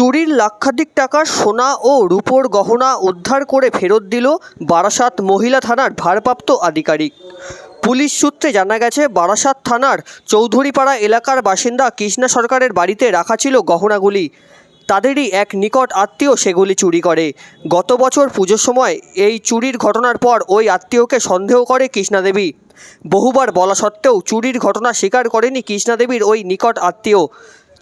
চুরির লাক্ষাধিক টাকার সোনা ও রূপোর গহনা উদ্ধার করে ফেরত দিল বারাসাত মহিলা থানার ভারপ্রাপ্ত আধিকারিক। পুলিশ সূত্রে জানা গেছে, বারাসাত থানার চৌধুরীপাড়া এলাকার বাসিন্দা কৃষ্ণা সরকারের বাড়িতে রাখা ছিল গহনাগুলি। তাদেরই এক নিকট আত্মীয় সেগুলি চুরি করে। গত বছর পুজোর সময় এই চুরির ঘটনার পর ওই আত্মীয়কে সন্দেহ করে কৃষ্ণা দেবী। বহুবার বলা সত্ত্বেও চুরির ঘটনা স্বীকার করেনি কৃষ্ণা দেবীর ওই নিকট আত্মীয়।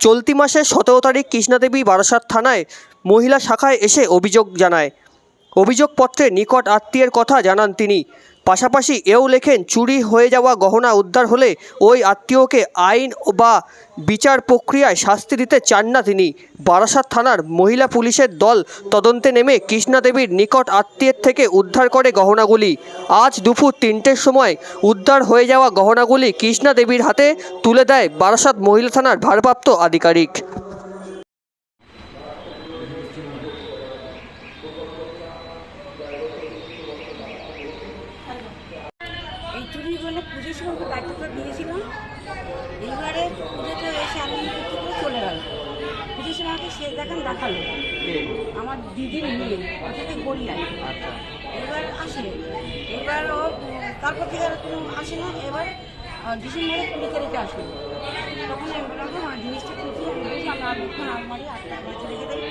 চলতি মাসের 17 তারিখ কৃষ্ণা দেবী বারাসাত থানায় মহিলা শাখায় এসে অভিযোগ জানায়। অভিযোগপত্রে নিকট আত্মীয়ের কথা জানান তিনি। পাশাপাশি এও লেখেন, চুরি হয়ে যাওয়া গহনা উদ্ধার হলে ওই আত্মীয়কে আইন বা বিচার প্রক্রিয়ায় শাস্তি দিতে চান না তিনি। বারাসাত থানার মহিলা পুলিশের দল তদন্তে নেমে কৃষ্ণা দেবীর নিকট আত্মীয়ের থেকে উদ্ধার করে গহনাগুলি। আজ দুপুর 3টের সময় উদ্ধার হয়ে যাওয়া গহনাগুলি কৃষ্ণা দেবীর হাতে তুলে দেয় বারাসাত মহিলা থানার ভারপ্রাপ্ত আধিকারিক। এই চুরির জন্য পুজোর সময় দায়িত্বটা দিয়েছিলাম। এইবারে পুজোতে এসে আমি করতে করে চলে গেল। পুজোর সময় আমাকে শেষ দেখালো আমার দিদির মেয়ে, অর্থাৎ গড়িয়ায়। এবার আসে, এবার ও তারপর থেকে আর কোনো আসে না। এবার ডিসেম্বরে 20 তারিখে আসলো। তখন আমি বললাম, আমার জিনিসটা খুঁজে আমি অনেকক্ষণ আলমারি আটটা বাড়িতে রেখে দেয়।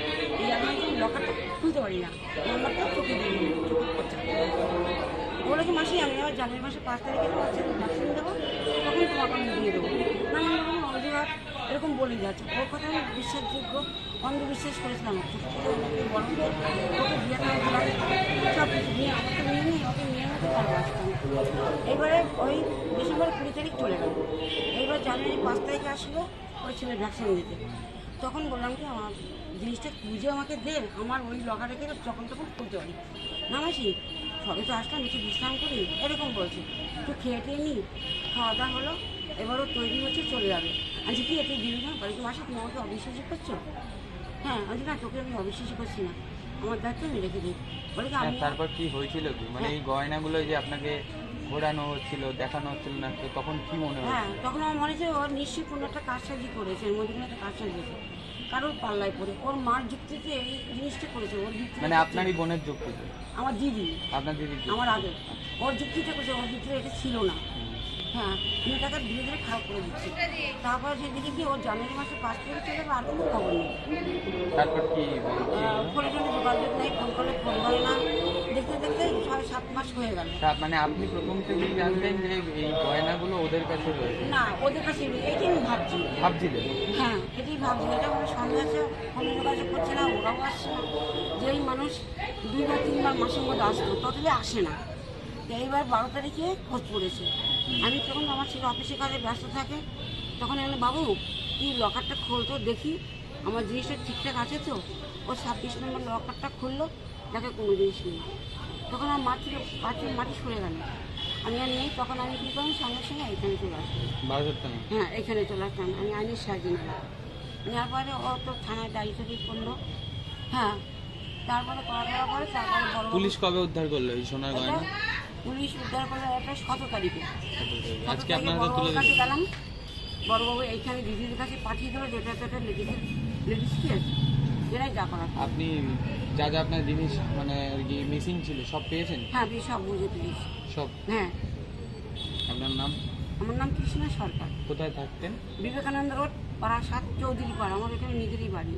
এই আলমারি লকারটা খুলতে পারি না, নাম্বারটা চোখে দিই চোখে পড়ছে। বলে কি মাসি, আমি আবার জানুয়ারি মাসে 5 তারিখে ভ্যাকসিন দেবো, তখন তোমাকে আমি দিয়ে দেবো। নানান রকম অজুহাত এরকম বলে যাচ্ছে। ওর কথা আমি বিশ্বাসযোগ্য অন্ধবিশ্বাস করেছিলাম। অনেকে বড় ওকে বিয়ে করে দিলাম, সব কিছু নিয়ে আমাকে নিয়ে নিই, ওকে নিয়ে আমাকে ভালোবাসতাম। এইবারে ওই ডিসেম্বর 20 তারিখ চলে গেল। এইবার জানুয়ারি 5 তারিখে আসলো ওই ছেলে ভ্যাকসিন দিতে। তখন বললাম কি, আমার জিনিসটা খুঁজে আমাকে দে, আমার ওই লগা রেখে যখন তখন খুলতে পারি না। মাসি সবে তো আসলাম, একটু বিশ্রাম করি, এরকম বলছে। একটু খেয়ে টেয়ে নিই, খাওয়া দাওয়া হলো, এবারও তৈরি হচ্ছে চলে যাবে। আজকে কি এতে দিবি না বাড়িতে? মাসি তুমি আমাকে অবিশ্বাসী করছো? হ্যাঁ, আজ না, তোকে আমি অবিশ্বাসী করছি না, আমার দায়িত্ব আমি রেখে দিই। বলে কি আমি তারপর কি হয়েছিল কি, মানে এই গয়নাগুলো যে আপনাকে ঘোরানো হচ্ছিল, দেখানো হচ্ছিল না, তো তখন কি মনে হয়? হ্যাঁ, তখন আমার মনে হচ্ছে ওর নিশ্চয়ই কোনো একটা কারসাজি করেছে, এর মধ্যে কোনো একটা কারসাজি করেছে, কারোর পাল্লায় পড়ে। ওর মার যুক্তিতে এই জিনিসটা করেছে। ওর যুক্তি মানে আপনারই বোনের যুক্তিতে? আমার দিদি, আপনার দিদি আমার আগে ওর যুক্তিটা করেছে, ওর ভিতরে এটা ছিল না। হ্যাঁ, মেয়েটাকে ধীরে ধীরে খারাপ করে দিচ্ছে। তারপর যেদিকে কি ওর জানুয়ারি মাসে 5 তারিখ চলে গেল, আর কোনো খবর নেই। তারপর কি ফোনে টোনে যোগাযোগ নেই, ফোন করলে ফোন করে না। দেখতে দেখতে 6-7 মাস হয়ে গেল। মানে আপনি প্রথম থেকেই জানতেন যে এই গয়নাগুলো ওদের কাছে রয়েছে? না, ওদের কাছে এটাই আমি ভাবছিলেন? হ্যাঁ, এটাই ভাবছি। এটা আমার সন্দেহ আছে, ফোনে যোগাযোগ করছে না, ওরাও আসছে না। যেই মানুষ 2 বা 3 বার মাসের মধ্যে আসতো, ততলে আসে না। তো এইবার 12 তারিখে খোঁজ পড়েছে। আমি তখন আমার ছেলে অফিসে কাজে ব্যস্ত থাকে, তখন আমি বাবু কি লকারটা খুলতো দেখি আমার জিনিসটা ঠিকঠাক আছে তো। ও 26 নম্বর লকারটা খুললো, দেখে কোনো জিনিস নেই। তখন আমার মাটি সরে গেল, আমি আর নেই। তখন আমি কী করলাম, সঙ্গে সঙ্গে এখানে চলে আসলাম। হ্যাঁ, এখানে চলে আসলাম। আমি আইনের সাহায্য নিলাম। নেওয়ার পরে ও তো থানায় ডায়েরি করলো। হ্যাঁ, তারপরে করার পরে তারপরে বড় পুলিশ কবে উদ্ধার করলো এই সোনার গয়না? পুলিশ উদ্ধার করলো একটা 17 তারিখে। আজকে আপনার হাতে তুলে কাছে গেলাম, বড়বাবু এইখানে দিদির কাছে পাঠিয়ে দেবো, যেটা লেডিস কি আছে এরাই যা করার। আপনি যা যা আপনার জিনিস মানে আর কি মিসিং ছিল সব পেয়েছেন? হ্যাঁ, আমি সব বুঝে পেয়েছি সব? হ্যাঁ। আপনার নাম? আমার নাম কৃষ্ণা সরকার। কোথায় থাকতেন? বিবেকানন্দ রোড, বারাসাত চৌধুরীপাড়া। আমার এখানে নিজেরই বাড়ি।